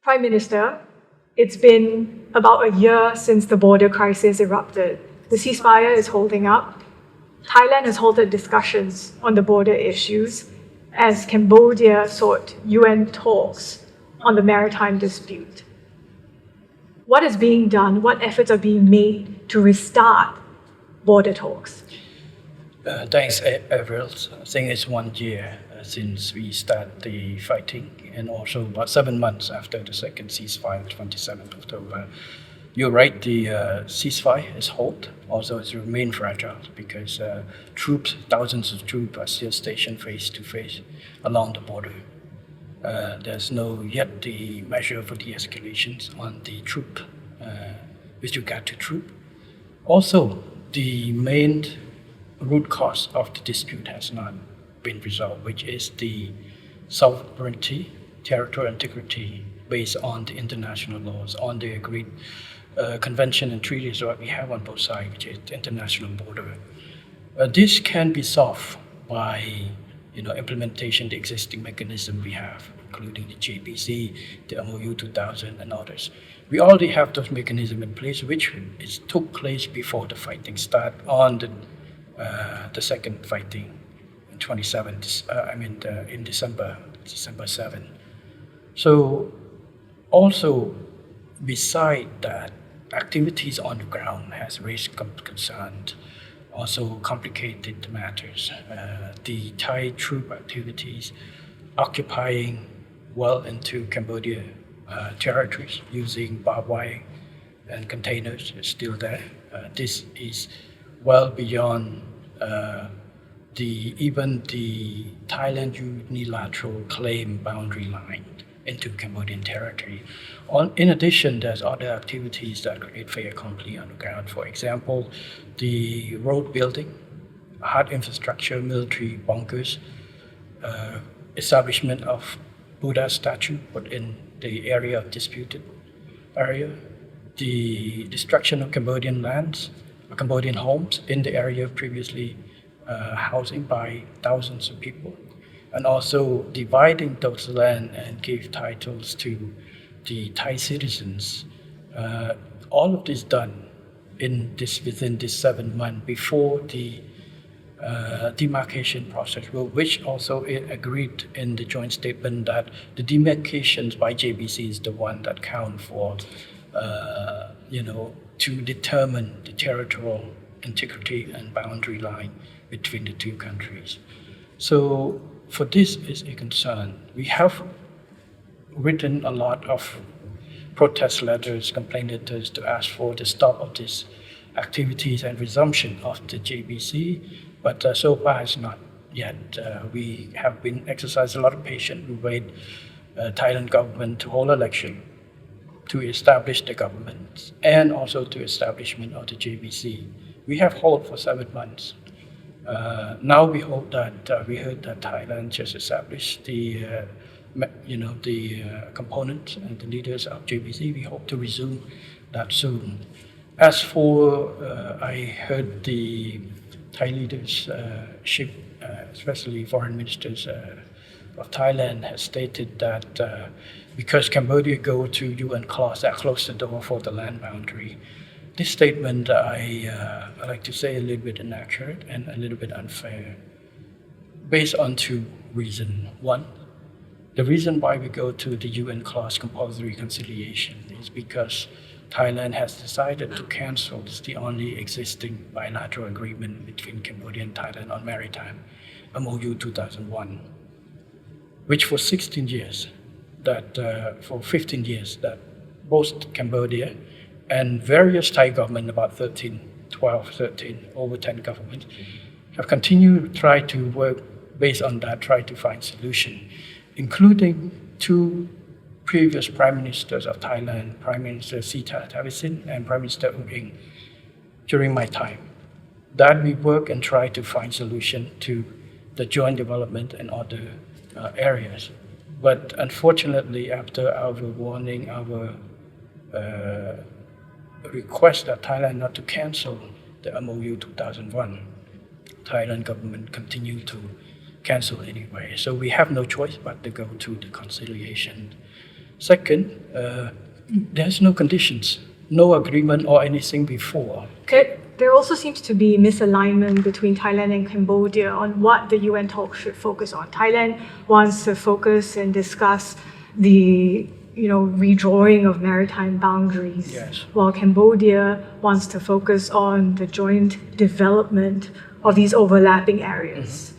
Prime Minister, it's been about a year since the border crisis erupted. The ceasefire is holding up. Thailand has halted discussions on the border issues as Cambodia sought UN talks on the maritime dispute. What is being done? What efforts are being made to restart border talks? Thanks, Avril. I think it's 1 year since we start the fighting, and also about 7 months after the second ceasefire, 27th October. You're right, the ceasefire is halt. Also, it's remained fragile because troops, thousands of troops, are still stationed face to face along the border. There's no yet the measure for de-escalations on the troop, with regard to troop. Also, the main root cause of the dispute has not been resolved, which is the sovereignty, territorial integrity based on the international laws, on the agreed convention and treaties that we have on both sides, which is the international border. This can be solved by implementation the existing mechanism we have, including the JBC, the MOU 2000, and others. We already have those mechanisms in place, which took place before the fighting start on the second fighting in 27. In December 7. So, also beside that, activities on the ground has raised concerns. Also complicated matters. The Thai troop activities occupying well into Cambodia territories using barbed wire and containers is still there. This is well beyond even the Thailand unilateral claim boundary line into Cambodian territory. In addition, there's other activities that create fait accompli on the ground. For example, the road building, hard infrastructure, military bunkers, establishment of Buddha statue within the area of disputed area, the destruction of Cambodian lands, Cambodian homes in the area previously housing by thousands of people, and also dividing those land and give titles to the Thai citizens. All of this done within this 7 months before the demarcation process, which also agreed in the joint statement that the demarcations by JBC is the one that count for, to determine the territorial integrity and boundary line between the two countries. So for this is a concern. We have written a lot of protest letters, complaint letters to ask for the stop of these activities and resumption of the JBC, but so far has not yet. We have been exercising a lot of patience. We wait Thailand government to hold election, to establish the government, and also to establishment of the JBC. We have held for 7 months. Now we hope that we heard that Thailand just established the components and the leaders of JBC. We hope to resume that soon. As for, I heard the Thai leadership, especially foreign ministers of Thailand, has stated that because Cambodia go to UN clause that close the door for the land boundary. This statement, I like to say, a little bit inaccurate and a little bit unfair, based on 2 reasons. One, the reason why we go to the UN clause compulsory reconciliation is because Thailand has decided to cancel the only existing bilateral agreement between Cambodia and Thailand on maritime, MOU 2001, which for 16 years, for 15 years, that both Cambodia and various Thai governments, about 13, over 10 governments, have continued to try to work based on that, try to find solution, including 2 previous Prime Ministers of Thailand, Prime Minister Sita Thavisin and Prime Minister U Ing, during my time, that we work and try to find solution to the joint development and other areas. But unfortunately, after our warning, our request that Thailand not to cancel the MOU 2001, Thailand government continued to cancel anyway. So we have no choice but to go to the conciliation Second, there's no conditions, no agreement or anything before. There also seems to be misalignment between Thailand and Cambodia on what the UN talks should focus on. Thailand wants to focus and discuss the redrawing of maritime boundaries, Yes. while Cambodia wants to focus on the joint development of these overlapping areas.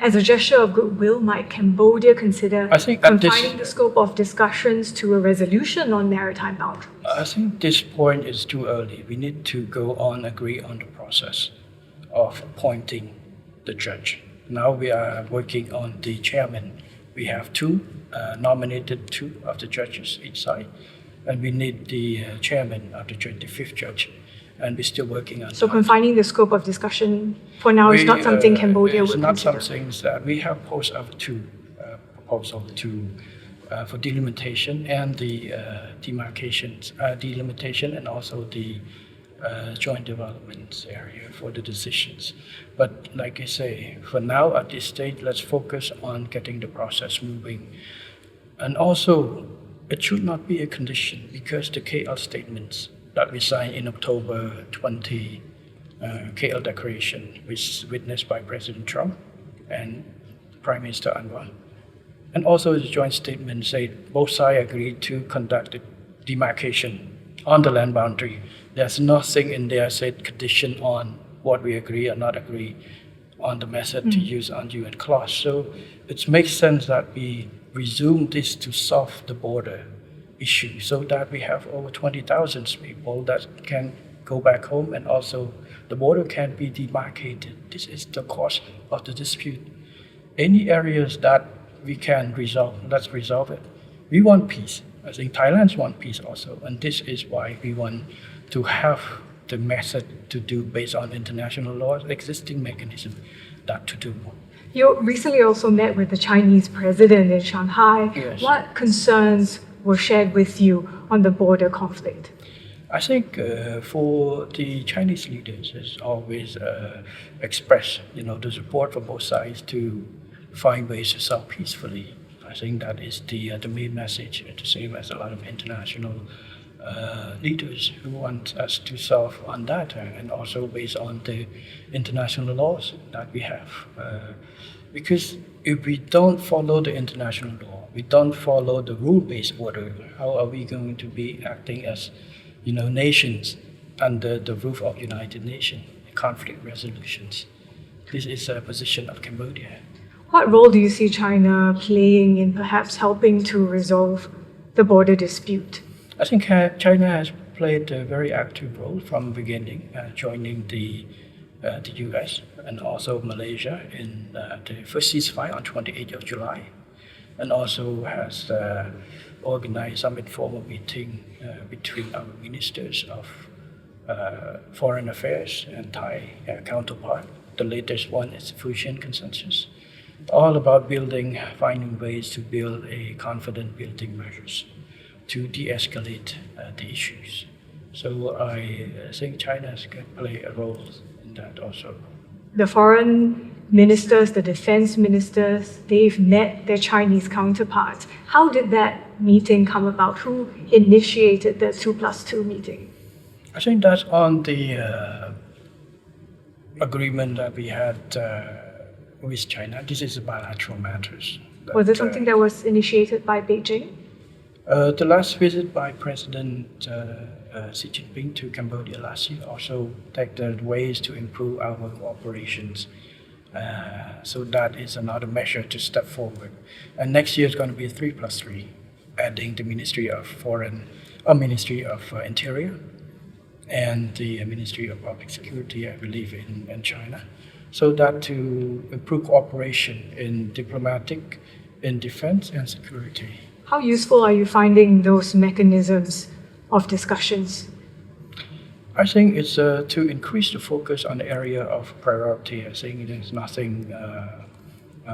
As a gesture of goodwill, might Cambodia consider I think at this- confining the scope of discussions to a resolution on maritime boundaries? I think this point is too early. We need to go on, agree on the process of appointing the judge. Now we are working on the chairman. We have nominated two of the judges each side, and we need the chairman of the 25th judge, and we're still working on So that. confining the scope of discussion for now is not something Cambodia It's would not consider. something that we have posed up to proposal for delimitation and the demarcations, delimitation and also the joint development area for the decisions. But like I say, for now at this stage, let's focus on getting the process moving. And also, it should not be a condition because the KL statements that we signed in October 20, KL Declaration, which witnessed by President Trump and Prime Minister Anwar. And also the joint statement said both sides agreed to conduct the demarcation on the land boundary. There's nothing in there said condition on what we agree or not agree on the method to use on UN clause. So it makes sense that we resume this to solve the border issue so that we have over 20,000 people that can go back home and also the border can be demarcated. This is the cause of the dispute. Any areas that we can resolve, let's resolve it. We want peace. I think Thailand's want peace also, and this is why we want to have the method to do based on international law, existing mechanism that to do. You recently also met with the Chinese president in Shanghai. Yes. What concerns were shared with you on the border conflict? I think for the Chinese leaders, it's always expressed, the support for both sides to find ways to solve peacefully. I think that is the main message, the same as a lot of international leaders who want us to solve on that and also based on the international laws that we have. Because if we don't follow the international law, we don't follow the rule-based order, how are we going to be acting as nations under the roof of United Nations, conflict resolutions? This is a position of Cambodia. What role do you see China playing in perhaps helping to resolve the border dispute? I think China has played a very active role from the beginning, joining the US and also Malaysia in the first ceasefire on 28th of July, and also has organized some informal meeting between our ministers of foreign affairs and Thai counterpart. The latest one is the Fujian Consensus, all about finding ways to build a confident building measures to de-escalate the issues. So I think China can play a role in that also. The foreign ministers, the defense ministers, they've met their Chinese counterparts. How did that meeting come about? Who initiated the 2+2 meeting? I think that's on the agreement that we had with China. This is bilateral matters. Was it something that was initiated by Beijing? The last visit by President Xi Jinping to Cambodia last year also take the ways to improve our cooperations. So that is another measure to step forward. And next year is going to be 3+3, adding the Ministry of Interior and the Ministry of Public Security, I believe, in China. So that to improve cooperation in diplomatic, in defense and security. How useful are you finding those mechanisms of discussions? I think it's to increase the focus on the area of priority. I think there's nothing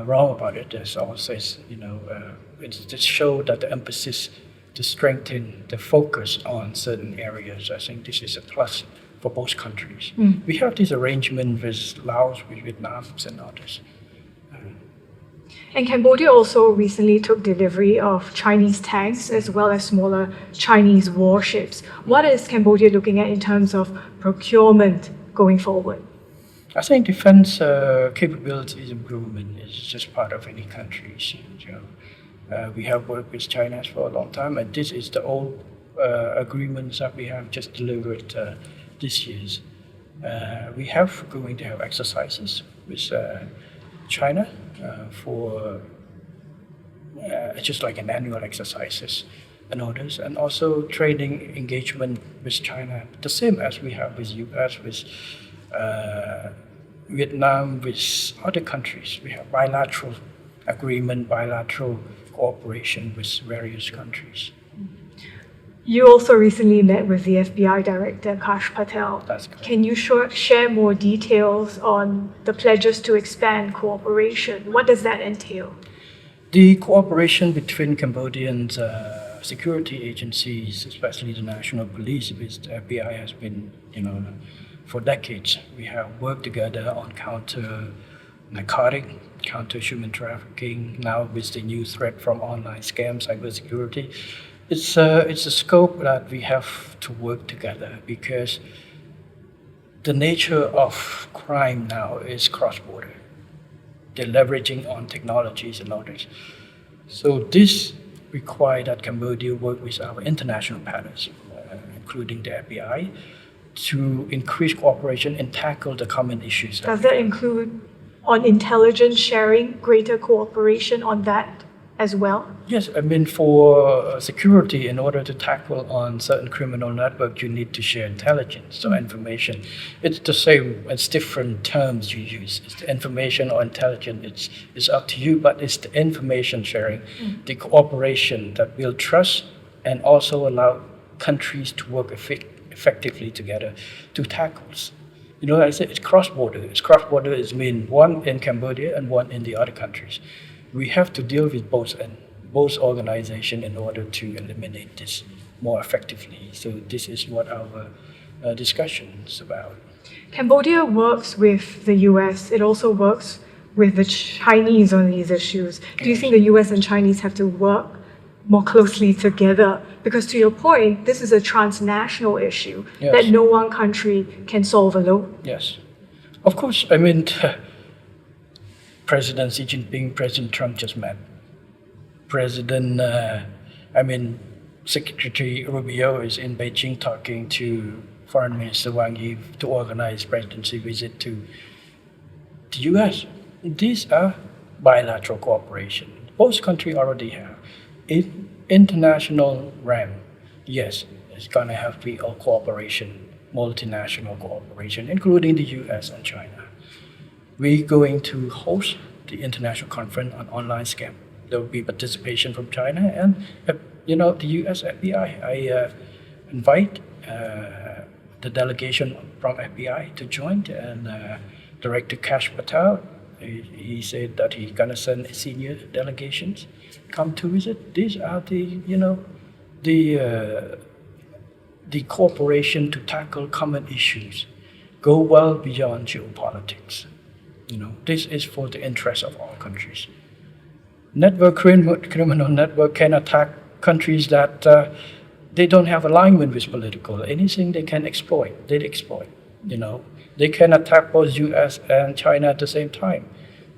wrong about it. There's always, it's to show that the emphasis to strengthen the focus on certain areas. I think this is a plus for both countries. We have this arrangement with Laos, with Vietnam, and others. And Cambodia also recently took delivery of Chinese tanks as well as smaller Chinese warships. What is Cambodia looking at in terms of procurement going forward? I think defense capabilities improvement is just part of any country's. We have worked with China for a long time, and this is the old agreements that we have just delivered this year. We have going to have exercises with China for just like an annual exercises and others, and also training engagement with China, the same as we have with US, with Vietnam, with other countries. We have bilateral agreement, bilateral cooperation with various countries. You also recently met with the FBI Director, Kash Patel. That's correct. Can you share more details on the pledges to expand cooperation? What does that entail? The cooperation between Cambodian security agencies, especially the National Police with the FBI, has been, for decades. We have worked together on counter narcotic, counter human trafficking. Now with the new threat from online scams, cybersecurity, it's a scope that we have to work together because the nature of crime now is cross-border. They're leveraging on technologies and others. So this requires that Cambodia work with our international partners, including the FBI, to increase cooperation and tackle the common issues. Does that include on intelligence sharing, greater cooperation on that as well? Yes, for security, in order to tackle on certain criminal network, you need to share intelligence, so information. It's the same, it's different terms you use. It's the information or intelligence, it's up to you, but it's the information sharing, the cooperation that build trust and also allow countries to work effectively together to tackle. I said it's cross-border. It's cross-border is mean one in Cambodia and one in the other countries. We have to deal with both organizations in order to eliminate this more effectively. So this is what our discussion is about. Cambodia works with the US. It also works with the Chinese on these issues. Do you think the US and Chinese have to work more closely together? Because to your point, this is a transnational issue that no one country can solve alone. Yes. Of course, President Xi Jinping, President Trump just met. Secretary Rubio is in Beijing talking to Foreign Minister Wang Yi to organize presidency visit to the US. These are bilateral cooperation. Both countries already have. In international realm, yes, it's going to have to be a cooperation, multinational cooperation, including the US and China. We're going to host the international conference on online scam. There will be participation from China and, the US FBI. I invite the delegation from FBI to join, and Director Kash Patel, he said that he's going to send senior delegations come to visit. These are the cooperation to tackle common issues, go well beyond geopolitics. This is for the interest of all countries. Criminal network can attack countries that they don't have alignment with political. Anything they can exploit, they exploit. They can attack both US and China at the same time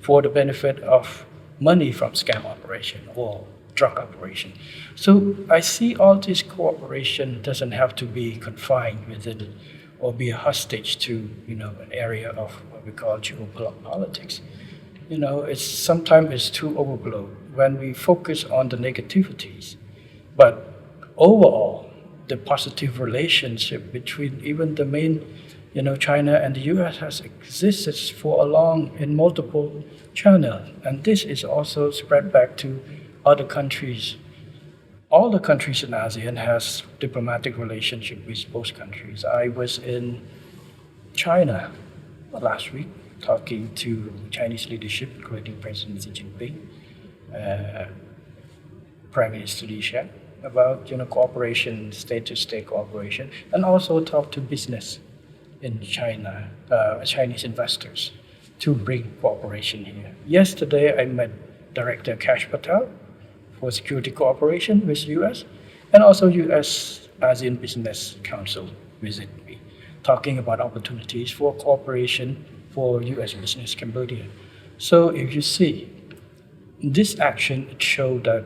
for the benefit of money from scam operation or drug operation. So I see all this cooperation doesn't have to be confined within or be a hostage to, an area of what we call geopolitics. Sometimes it's too overblown when we focus on the negativities. But overall, the positive relationship between even the main, China and the US has existed for a long in multiple channels. And this is also spread back to other countries. All the countries in ASEAN has diplomatic relationship with both countries. I was in China last week talking to Chinese leadership, including President Xi Jinping, Prime Minister Li Qiang, about cooperation, state-to-state cooperation, and also talk to business in China, Chinese investors, to bring cooperation here. Yesterday, I met Director Kash Patel for security cooperation with US, and also US ASEAN Business Council visit me, talking about opportunities for cooperation for US business Cambodia. So if you see, this action, it showed that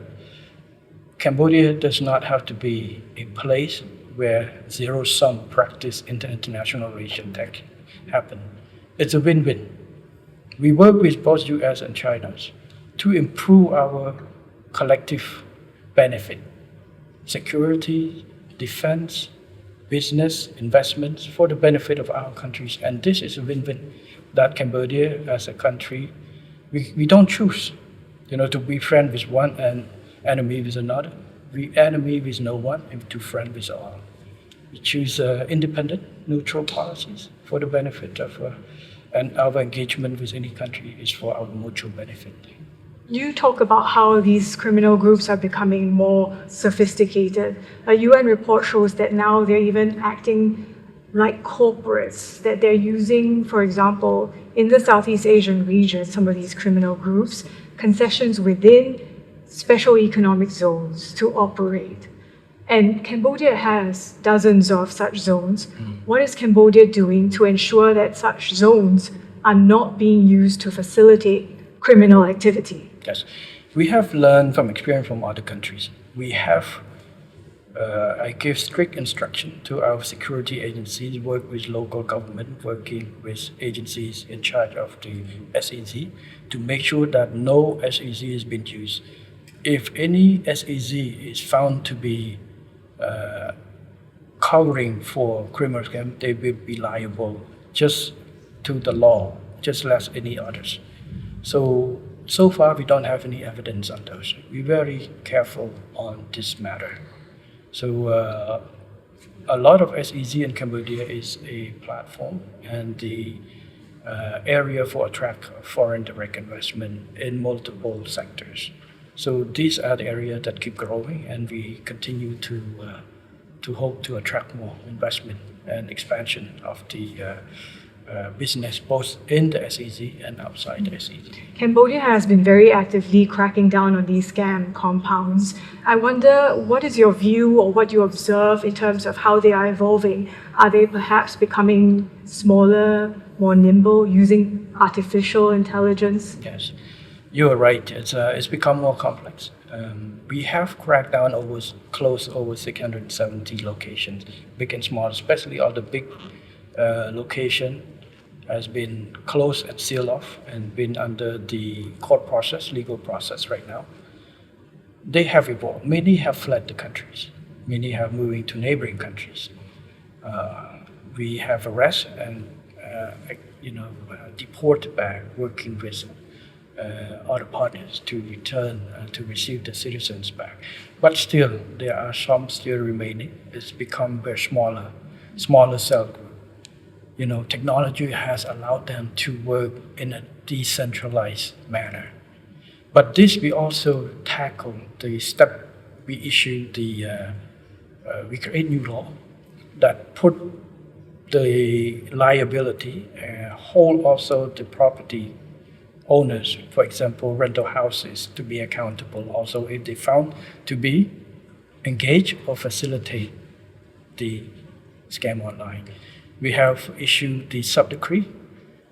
Cambodia does not have to be a place where zero-sum practice in the international relations happen. It's a win-win. We work with both US and China to improve our collective benefit, security, defense, business, investments for the benefit of our countries. And this is a win-win that Cambodia as a country, we don't choose, to be friend with one and enemy with another. We enemy with no one and to friend with all. We choose independent, neutral policies for the benefit of, and our engagement with any country is for our mutual benefit. You talk about how these criminal groups are becoming more sophisticated. A UN report shows that now they're even acting like corporates, that they're using, for example, in the Southeast Asian region, some of these criminal groups, concessions within special economic zones to operate. And Cambodia has dozens of such zones. What is Cambodia doing to ensure that such zones are not being used to facilitate criminal activity? Yes, we have learned from experience from other countries. We have, I give strict instruction to our security agencies, work with local government, working with agencies in charge of the SEZ to make sure that no SEZ has been used. If any SEZ is found to be covering for criminal scam, they will be liable just to the law, just as any others. So far, we don't have any evidence on those. We're very careful on this matter. So a lot of SEZ in Cambodia is a platform and the area for attract foreign direct investment in multiple sectors. So these are the areas that keep growing, and we continue to hope to attract more investment and expansion of the business both in the SEZ and outside the SEZ. Cambodia has been very actively cracking down on these scam compounds. I wonder, what is your view or what you observe in terms of how they are evolving? Are they perhaps becoming smaller, more nimble, using artificial intelligence? Yes, you are right. It's become more complex. We have cracked down over 670 locations, big and small, especially all the big location has been closed and sealed off and been under the court process, legal process right now. They have evolved. Many have fled the countries. Many have moving to neighboring countries. We have arrested and deported back, working with other partners to return to receive the citizens back. But still, there are some still remaining. It's become very smaller cell group. Technology has allowed them to work in a decentralized manner. But this we also tackle the step we issue we create new law that put the liability, hold also the property owners, for example, rental houses, to be accountable also if they found to be engaged or facilitate the scam online. We have issued the sub-decree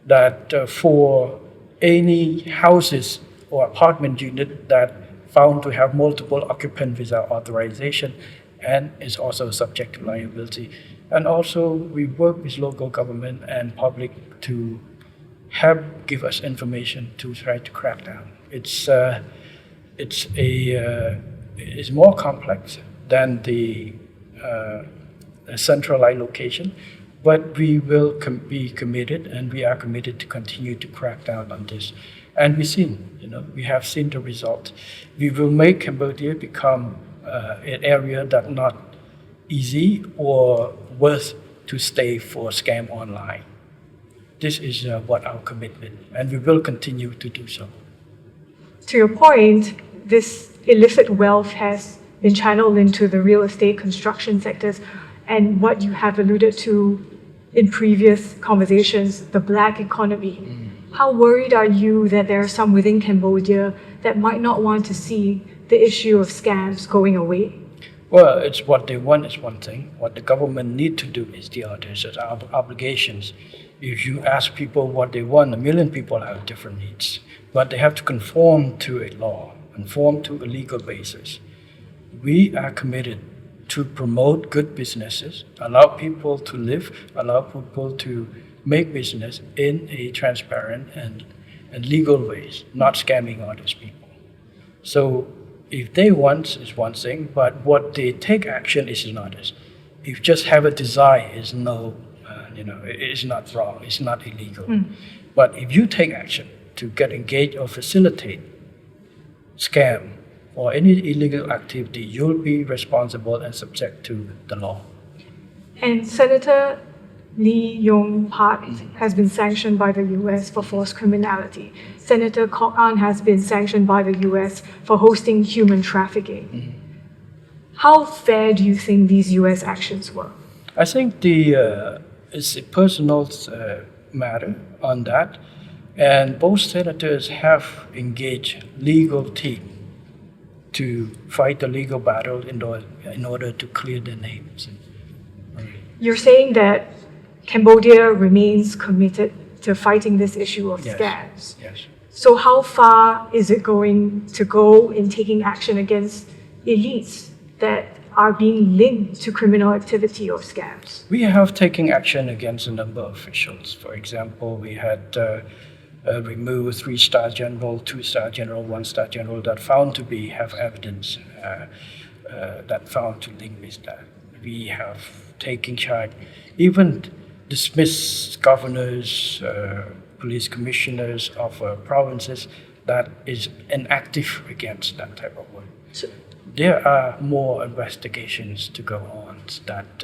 that for any houses or apartment unit that found to have multiple occupants without authorization and is also subject to liability. And also we work with local government and public to give us information to try to crack down. It's more complex than the centralized location. But we will be committed, and we are committed to continue to crack down on this. And we have seen the result. We will make Cambodia become an area that's not easy or worth to stay for scam online. This is what our commitment, and we will continue to do so. To your point, this illicit wealth has been channeled into the real estate construction sectors, and what you have alluded to in previous conversations, the black economy. How worried are you that there are some within Cambodia that might not want to see the issue of scams going away? Well, it's what they want is one thing. What the government need to do is the other. It's our obligations. If you ask people what they want, a million people have different needs. But they have to conform to a law, conform to a legal basis. We are committed to promote good businesses, allow people to live, allow people to make business in a transparent and legal ways, not scamming others people. So if they want is one thing, but what they take action is another. If just have a desire is no, it is not wrong, it's not illegal. But if you take action to get engaged or facilitate scam or any illegal activity, you'll be responsible and subject to the law. And Senator Lee Yong-pak has been sanctioned by the US for forced criminality. Senator Kok An has been sanctioned by the US for hosting human trafficking. How fair do you think these US actions were? I think it's a personal matter on that, and both senators have engaged legal team to fight the legal battle in order to clear their names. You're saying that Cambodia remains committed to fighting this issue of scams. Yes. So how far is it going to go in taking action against elites that are being linked to criminal activity or scams? We have taken action against a number of officials. For example, we had removed 3-star general, 2-star general, 1-star general that found to have evidence that found to link with that. We have taken charge, even dismissed governors, police commissioners of provinces that is inactive against that type of work. So there are more investigations to go on that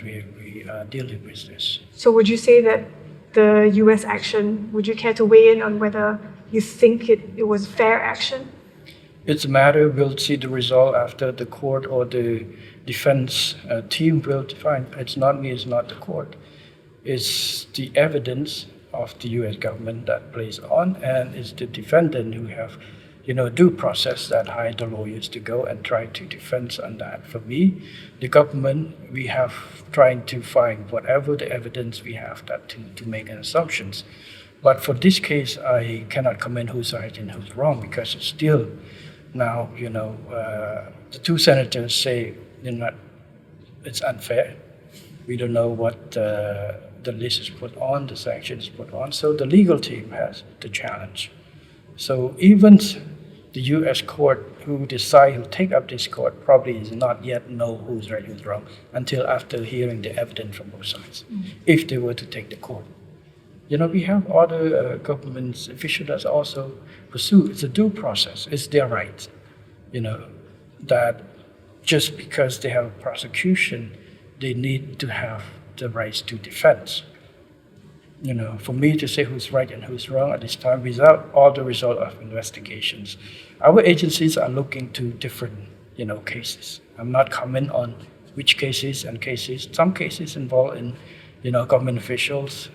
we are dealing with this. So would you say that the US action, would you care to weigh in on whether you think it was fair action? It's a matter, we'll see the result after the court or the defense team will define. It's not me, it's not the court. It's the evidence of the US government that plays on, and it's the defendant who have, due process that hire the lawyers to go and try to defend on that. For me, the government, we have trying to find whatever the evidence we have that to make an assumptions. But for this case, I cannot comment who's right and who's wrong, because it's still now, the two senators say it's unfair. We don't know what the list is put on, the sanctions put on. So the legal team has the challenge. So even the U.S. court who take up this court probably is not yet know who's right, who's wrong until after hearing the evidence from both sides, if they were to take the court. We have other government officials that also pursue. It's a due process. It's their right, that just because they have a prosecution, they need to have the rights to defense. For me to say who's right and who's wrong at this time without all the result of investigations. Our agencies are looking to different, cases. I'm not comment on which cases and cases. Some cases involve in, government officials,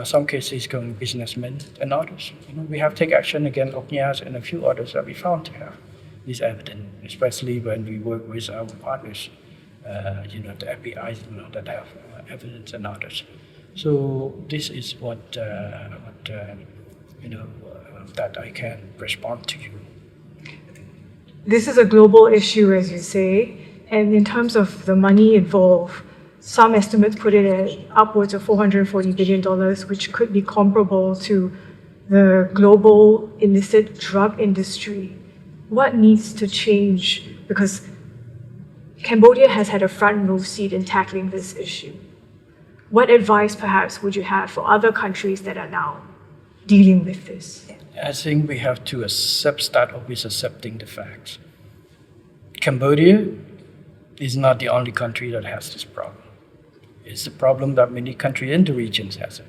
some cases going businessmen and others. We have take action against Oknyas and a few others that we found to have this evidence, especially when we work with our partners, the FBIs, that have evidence and others. So this is what that I can respond to you. This is a global issue, as you say, and in terms of the money involved, some estimates put it at upwards of $440 billion, which could be comparable to the global illicit drug industry. What needs to change? Because Cambodia has had a front row seat in tackling this issue. What advice, perhaps, would you have for other countries that are now dealing with this? I think we have to start with accepting the facts. Cambodia is not the only country that has this problem. It's a problem that many countries in the regions has it.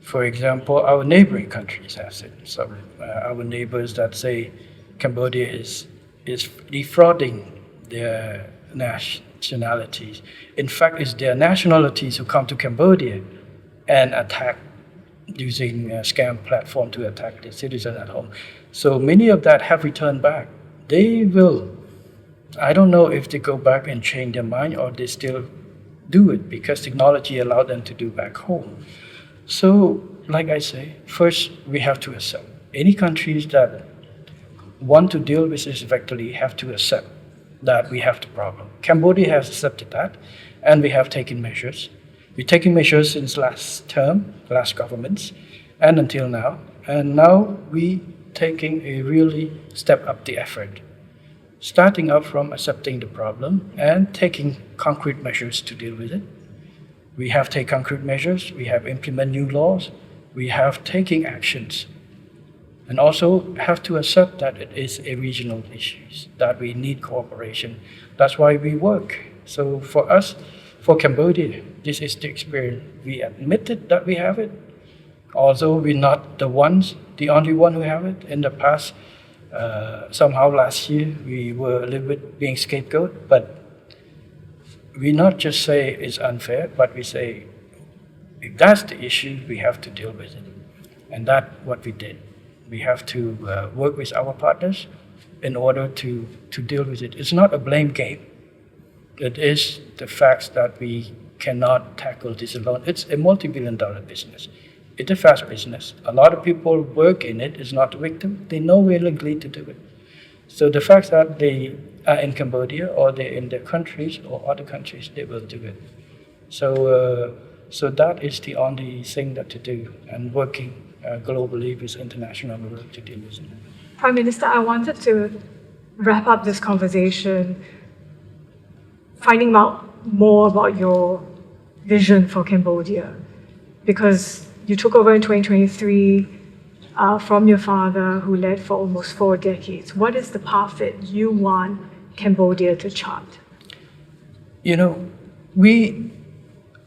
For example, our neighboring countries has it. So our neighbors that say Cambodia is defrauding their nationalities. In fact, it's their nationalities who come to Cambodia and attack using a scam platform to attack the citizen at home. So many of that have returned back. They will, I don't know if they go back and change their mind or they still do it because technology allowed them to do back home. So, like I say, first we have to accept. Any countries that want to deal with this effectively have to accept that we have the problem. Cambodia has accepted that, and we have taken measures. We're taking measures since last term, last governments, and until now. And now we taking a really step up the effort, starting up from accepting the problem and taking concrete measures to deal with it. We have taken concrete measures, we have implemented new laws, we have taken actions, and also have to accept that it is a regional issue, that we need cooperation. That's why we work. So for us, for Cambodia, this is the experience. We admitted that we have it, although we're not the only one who have it. In the past, somehow last year, we were a little bit being scapegoat, but we not just say it's unfair, but we say if that's the issue, we have to deal with it. And that's what we did. We have to work with our partners in order to deal with it. It's not a blame game. It is the fact that we cannot tackle this alone. It's a multi-billion-dollar business. It's a fast business. A lot of people work in it. It's not the victim. They know willingly to do it. So the fact that they are in Cambodia or they're in their countries or other countries, they will do it. So that is the only thing that to do, and working globally with international work to deal with it. Prime Minister, I wanted to wrap up this conversation finding out more about your vision for Cambodia, because you took over in 2023 from your father, who led for almost 4 decades. What is the path that you want Cambodia to chart? You know, we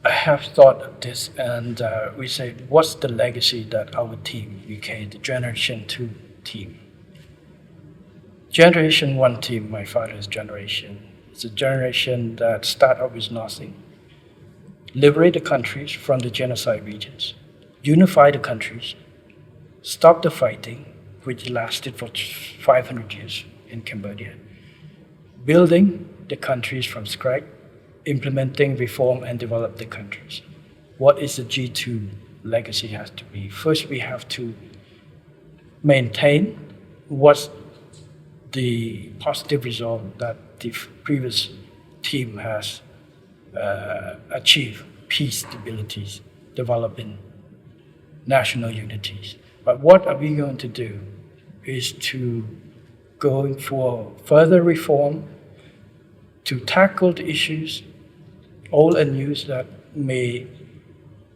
have thought of this, and we said, what's the legacy that our team, UK, the Generation 2 team? Generation 1 team, my father's generation, it's a generation that started out with nothing, liberate the countries from the genocide regions, unify the countries, stop the fighting, which lasted for 500 years in Cambodia, building the countries from scratch, implementing reform and develop the countries. What is the G2 legacy has to be? First, we have to maintain what's the positive result that the previous team has achieved: peace, stability, development, national unities. But what are we going to do is to go for further reform, to tackle the issues, old and new, that may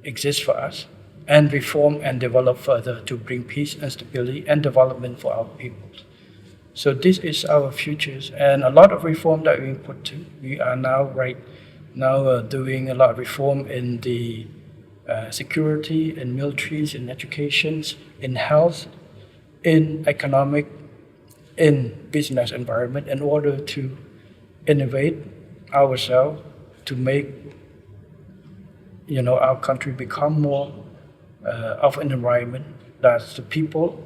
exist for us, and reform and develop further to bring peace and stability and development for our people. So this is our futures, and a lot of reform that we put to. We are now doing a lot of reform in the security, in militaries, in education, in health, in economic, in business environment, in order to innovate ourselves to make our country become more of an environment that the people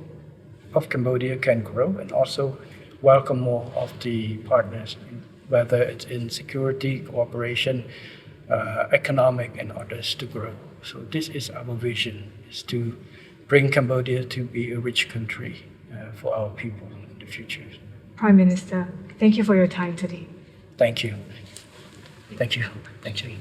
of Cambodia can grow and also welcome more of the partners, whether it's in security, cooperation, economic, and others to grow. So this is our vision, is to bring Cambodia to be a rich country for our people in the future. Prime Minister, thank you for your time today. Thank you. Thank you. Thank you.